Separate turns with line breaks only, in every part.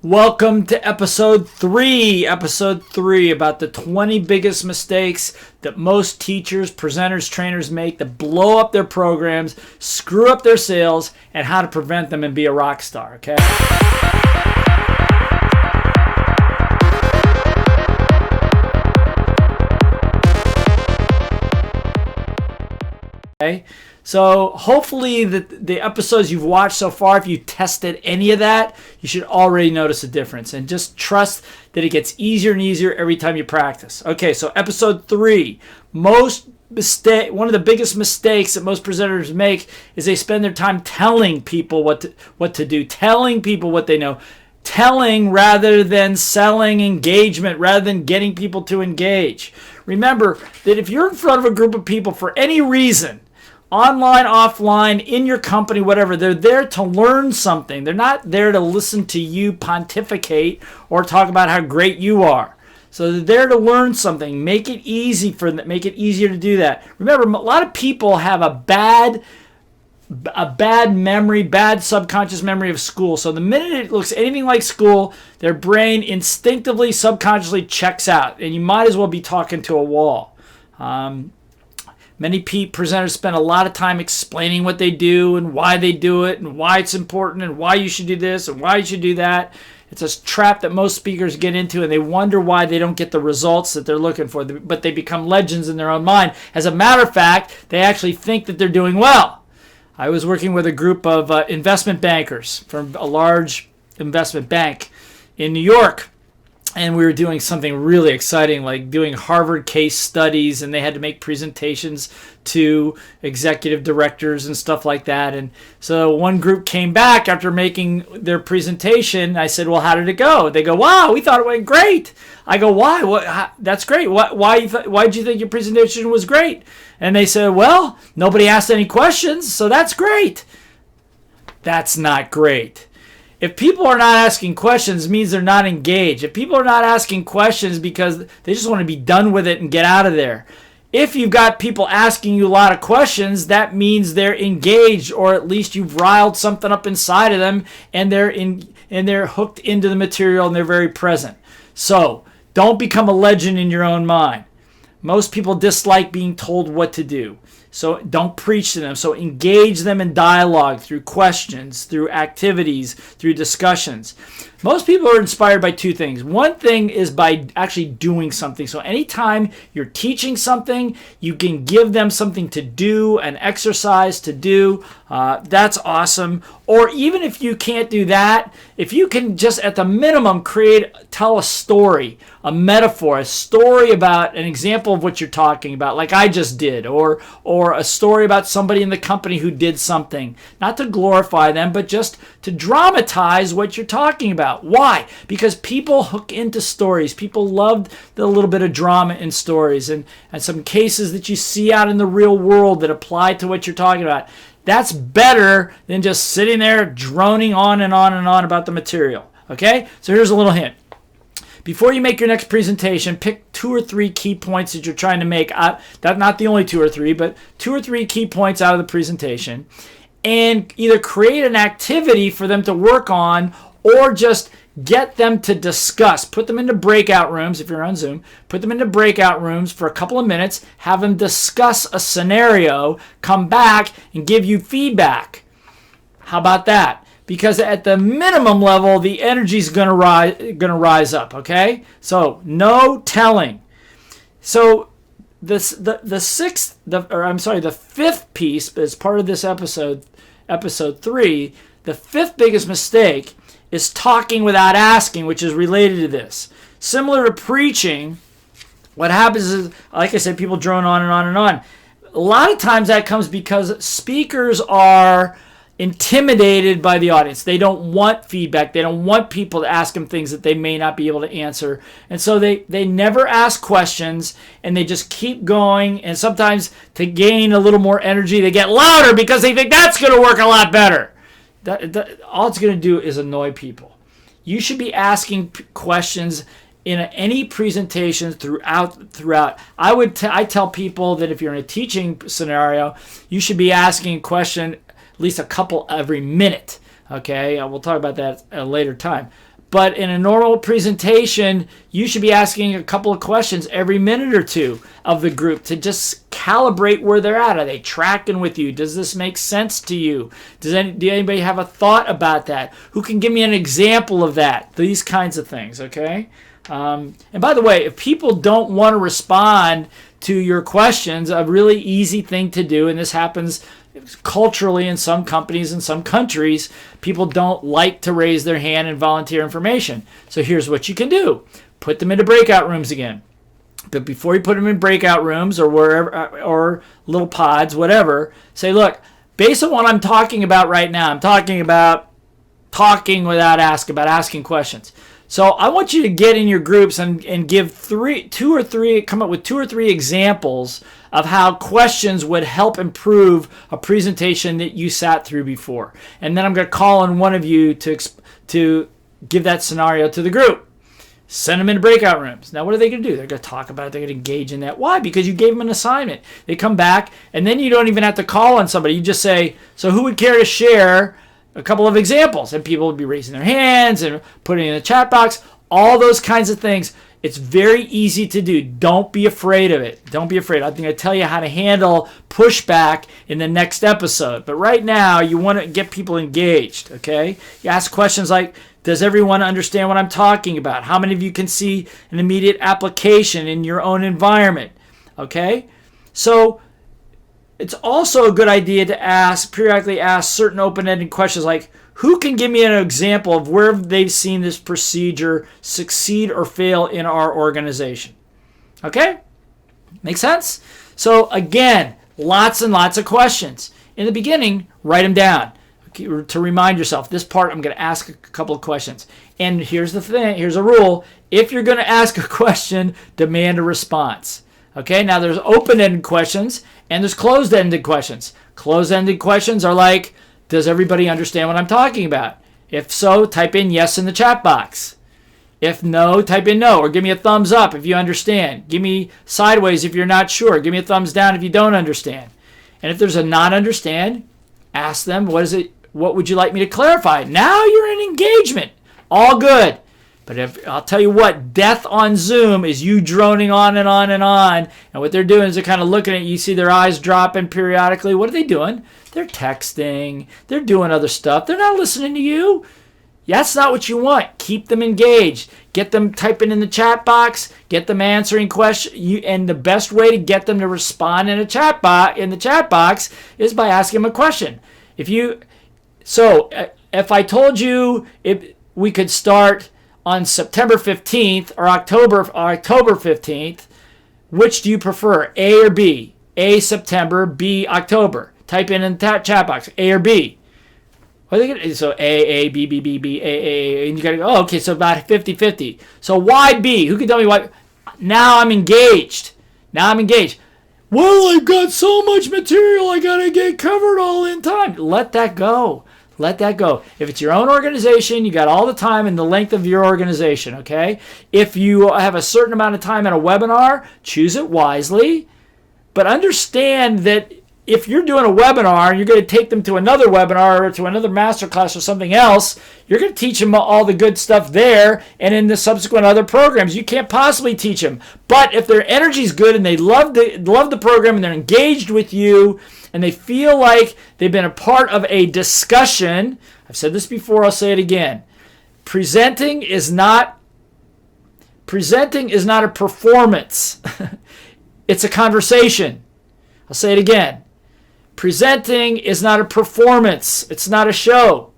Welcome to episode 3 about the 20 biggest mistakes that most teachers, presenters, trainers make that blow up their programs, screw up their sales, and how to prevent them and be a rock star, okay? Okay, so hopefully the episodes you've watched so far, if you tested any of that, you should already notice a difference. And just trust that it gets easier and easier every time you practice. Okay, so episode 3. One of the biggest mistakes that most presenters make is they spend their time telling people what to do, telling people what they know. Telling rather than selling, engagement rather than getting people to engage. Remember that if you're in front of a group of people for any reason, online, offline, in your company, whatever, they're there to learn something. They're not there to listen to you pontificate or talk about how great you are. So they're there to learn something. Make it easy for them. Make it easier to do that. Remember, a lot of people have a bad memory, bad subconscious memory of school. So the minute it looks anything like school, their brain instinctively, subconsciously checks out. And you might as well be talking to a wall. Many presenters spend a lot of time explaining what they do and why they do it and why it's important and why you should do this and why you should do that. It's a trap that most speakers get into, and they wonder why they don't get the results that they're looking for, but they become legends in their own mind. As a matter of fact, they actually think that they're doing well. I was working with a group of investment bankers from a large investment bank in New York. And we were doing something really exciting, like doing Harvard case studies, and they had to make presentations to executive directors and stuff like that. And so one group came back after making their presentation. I said, well, how did it go? They go, wow, we thought it went great. I go, why? That's great. Why did you think your presentation was great? And they said, well, nobody asked any questions, so that's great. That's not great. If people are not asking questions, it means they're not engaged. If people are not asking questions because they just want to be done with it and get out of there. If you've got people asking you a lot of questions, that means they're engaged, or at least you've riled something up inside of them, and they're hooked into the material and they're very present. So don't become a legend in your own mind. Most people dislike being told what to do. So don't preach to them. So engage them in dialogue through questions, through activities, through discussions. Most people are inspired by two things. One thing is by actually doing something. So anytime you're teaching something, you can give them something to do, an exercise to do. That's awesome. Or even if you can't do that, if you can just at the minimum tell a story, a metaphor, a story about an example of what you're talking about, like I just did, or a story about somebody in the company who did something, not to glorify them, but just to dramatize what you're talking about. Why? Because people hook into stories. People loved the little bit of drama in stories, and some cases that you see out in the real world that apply to what you're talking about. That's better than just sitting there droning on and on and on about the material. Okay? So here's a little hint. Before you make your next presentation, pick 2 or 3 key points that you're trying to make. Not the only 2 or 3, but 2 or 3 key points out of the presentation. And either create an activity for them to work on, or just get them to discuss. Put them into breakout rooms, if you're on Zoom. Put them into breakout rooms for a couple of minutes. Have them discuss a scenario. Come back and give you feedback. How about that? Because at the minimum level, the energy is going to rise up. Okay, so no telling. So the fifth piece as part of this episode 3, the fifth biggest mistake is talking without asking, which is related to this. Similar to preaching, what happens is, like I said, people drone on and on and on. A lot of times that comes because speakers are intimidated by the audience. They don't want feedback. They don't want people to ask them things that they may not be able to answer. And so they never ask questions, and they just keep going. And sometimes to gain a little more energy, they get louder because they think that's going to work a lot better. All it's going to do is annoy people. You should be asking questions in any presentation throughout. I tell people that if you're in a teaching scenario, you should be asking a question at least a couple every minute. Okay, we'll talk about that at a later time. But in a normal presentation, you should be asking a couple of questions every minute or two of the group to just calibrate where they're at. Are they tracking with you? Does this make sense to you? Do anybody have a thought about that? Who can give me an example of that? These kinds of things, okay? And by the way, if people don't want to respond to your questions, a really easy thing to do, and this happens culturally in some companies and some countries, people don't like to raise their hand and volunteer information. So here's what you can do. Put them into breakout rooms again. But before you put them in breakout rooms or wherever, or little pods, whatever, say, look, based on what I'm talking about right now, I'm talking about talking without asking questions. So I want you to get in your groups and give come up with 2 or 3 examples of how questions would help improve a presentation that you sat through before. And then I'm going to call on one of you to give that scenario to the group. Send them into breakout rooms. Now, what are they going to do? They're going to talk about it. They're going to engage in that. Why? Because you gave them an assignment. They come back, and then you don't even have to call on somebody. You just say, so who would care to share a couple of examples? And people would be raising their hands and putting it in the chat box. All those kinds of things. It's very easy to do. Don't be afraid of it. Don't be afraid. I'm going to tell you how to handle pushback in the next episode. But right now, you want to get people engaged, okay? You ask questions like, does everyone understand what I'm talking about? How many of you can see an immediate application in your own environment? Okay? So it's also a good idea to periodically ask certain open-ended questions like, who can give me an example of where they've seen this procedure succeed or fail in our organization? Okay? Make sense? So again, lots and lots of questions. In the beginning, write them down. To remind yourself, this part I'm going to ask a couple of questions. And here's the thing, here's a rule. If you're going to ask a question, demand a response. Okay, now there's open-ended questions and there's closed-ended questions. Closed-ended questions are like, does everybody understand what I'm talking about? If so, type in yes in the chat box. If no, type in no, or give me a thumbs up if you understand. Give me sideways if you're not sure. Give me a thumbs down if you don't understand. And if there's a not understand, ask them, what would you like me to clarify? Now you're in engagement. All good. But I'll tell you what, death on Zoom is you droning on and on and on. And what they're doing is they're kind of looking at you. You see their eyes dropping periodically. What are they doing? They're texting. They're doing other stuff. They're not listening to you. That's not what you want. Keep them engaged. Get them typing in the chat box. Get them answering questions. And the best way to get them to respond in the chat box is by asking them a question. So if I told you if we could start on September 15th or October 15th, which do you prefer, A or B? A, September, B, October. Type in the chat box, A or B. What are they gonna, so A, B, B, B, B, A, and you got to go, oh, okay, so about 50-50. So why B? Who can tell me why? Now I'm engaged. Well, I've got so much material, I got to get covered all in time. Let that go. If it's your own organization, you got all the time and the length of your organization, okay? If you have a certain amount of time in a webinar, choose it wisely. But understand that if you're doing a webinar and you're going to take them to another webinar or to another masterclass or something else, you're going to teach them all the good stuff there and in the subsequent other programs. You can't possibly teach them. But if their energy's good and they love the program and they're engaged with you and they feel like they've been a part of a discussion, I've said this before, I'll say it again. Presenting is not a performance. It's a conversation. I'll say it again. Presenting is not a performance. It's not a show.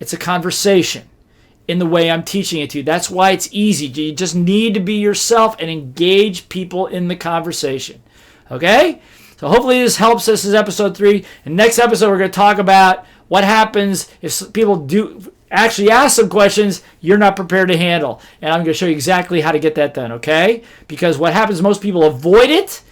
It's a conversation in the way I'm teaching it to you. That's why it's easy. You just need to be yourself and engage people in the conversation. Okay? So hopefully this helps. This is episode 3. And next episode we're going to talk about what happens if people do actually ask some questions you're not prepared to handle. And I'm going to show you exactly how to get that done, okay? Because what happens, most people avoid it.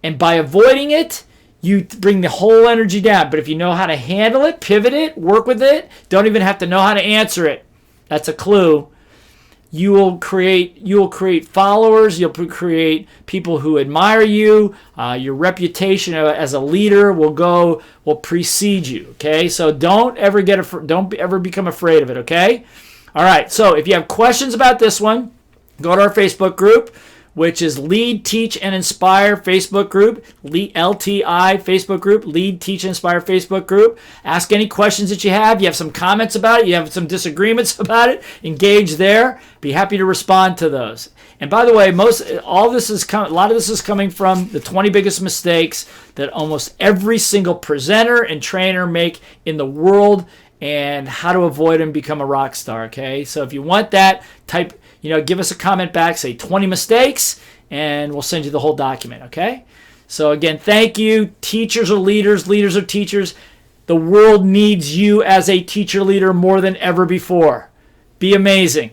And by avoiding it, you bring the whole energy down. But if you know how to handle it, pivot it, work with it, don't even have to know how to answer it. That's a clue. You will create followers. You'll create people who admire you. Your reputation as a leader will precede you. Okay, so don't ever become afraid of it. Okay, All right, so if you have questions about this one, go to our Facebook group, which is Lead, Teach, and Inspire Facebook group, LTI Facebook group, Lead, Teach, and Inspire Facebook group. Ask any questions that you have. You have some comments about it. You have some disagreements about it. Engage there. Be happy to respond to those. And by the way, a lot of this is coming from the 20 biggest mistakes that almost every single presenter and trainer make in the world, and how to avoid them, become a rock star. Okay, so if you want that, give us a comment back, say 20 mistakes, and we'll send you the whole document, okay? So again, thank you. Teachers are leaders. Leaders are teachers. The world needs you as a teacher leader more than ever before. Be amazing.